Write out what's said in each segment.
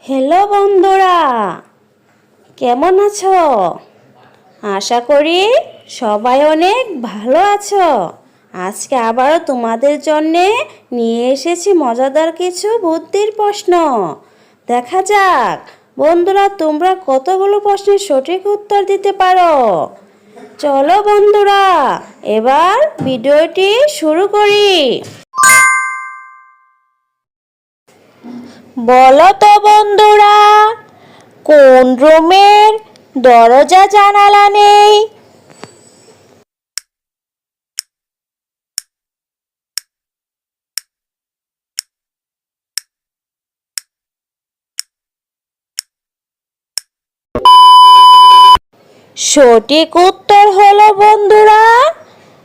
Hello বন্ধুরা, কেমন আছো? আশা করি সবাই অনেক ভালো আছো। আজকে আবারও তোমাদের জন্যে নিয়ে এসেছি মজাদার কিছু বুদ্ধির প্রশ্ন। দেখা যাক বন্ধুরা, তোমরা কতগুলো প্রশ্নের সঠিক উত্তর দিতে পারো। চলো বন্ধুরা, এবার ভিডিওটি শুরু করি। বলো তো বন্ধুরা, কোন রুমের দরজা জানালা নেই? সঠিক উত্তর হলো বন্ধুরা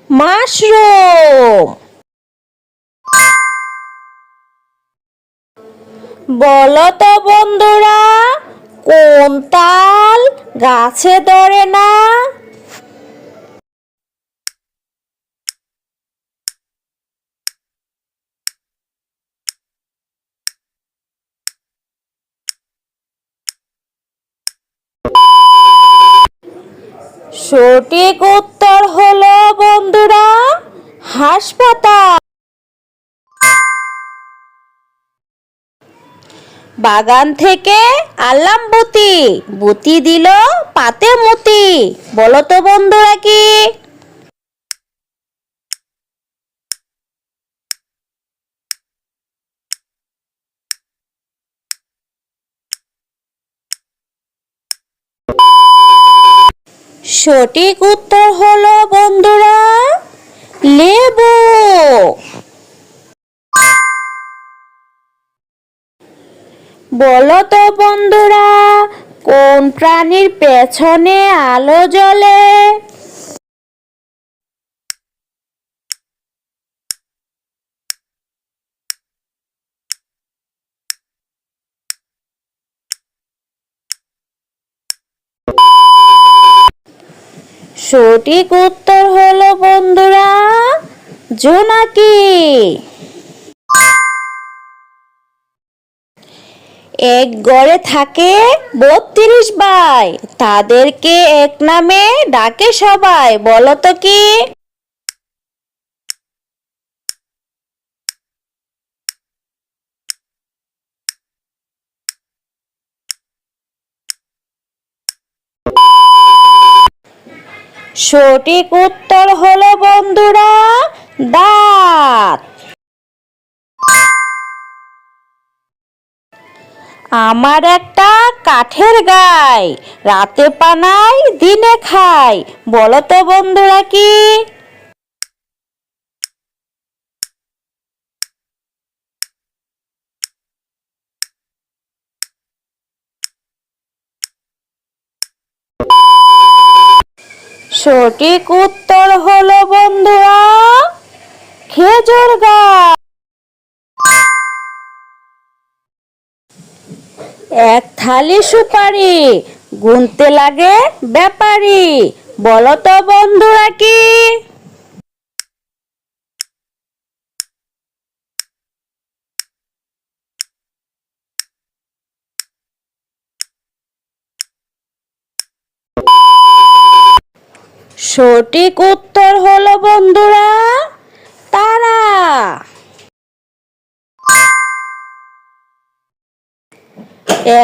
মাশরুম। বলো তো বন্ধুরা, কোন তাল গাছে ধরে না? সঠিক উত্তর হলো বন্ধুরা হাসপাতাল। বাগান থেকে আনলাম বুতি, বুতি দিল পাতে মুতি। বলো তো বন্ধুরা কি? সঠিক উত্তর হলো বন্ধুরা লেবু। বলো তো বন্ধুরা, কোন প্রাণীর পেছনে আলো জ্বলে? সঠিক উত্তর হলো বন্ধুরা জোনাকি। এক ঘরে থাকে ৩২ ভাই, তাদেরকে এক নামে ডাকে সবাই। বলো তো কি? সঠিক উত্তর হলো বন্ধুরা দাঁত। আমার একটা কাঠের গাই, রাতে পানাই দিনে খাই। বলো তো বন্ধুরা কি? সঠিক উত্তর হলো বন্ধুরা খেজুর গাছ। এক থালি সুপারি, গুনতে লাগে ব্যাপারী। বলো তো বন্ধুরা কি? সঠিক উত্তর হলো বন্ধুরা তারা।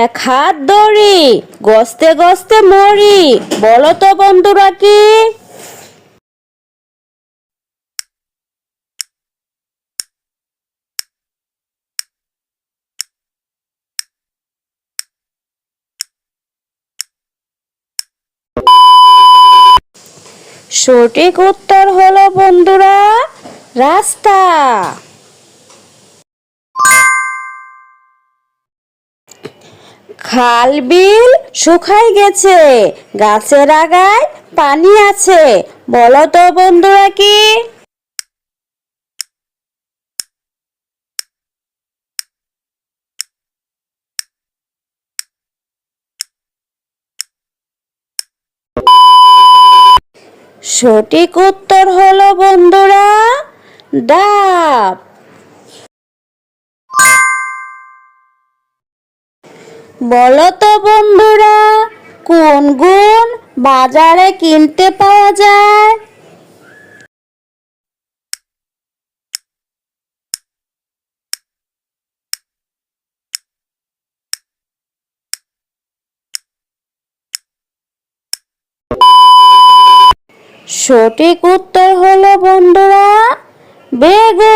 এক হাত দড়ি, গস্তে গস্তে মরি। বলো তো বন্ধুরা কি? সঠিক উত্তর হলো বন্ধুরা রাস্তা। খাল বিল শুকাই গেছে, গাছের আগায় পানি আছে। বলো তো বন্ধুরা কি? সঠিক উত্তর হলো বন্ধুরা ডাব। বলো তো বন্ধুরা, কোন গুণ বাজারে কিনতে পাওয়া যায়? সঠিক উত্তর হলো বন্ধুরা বেগুন।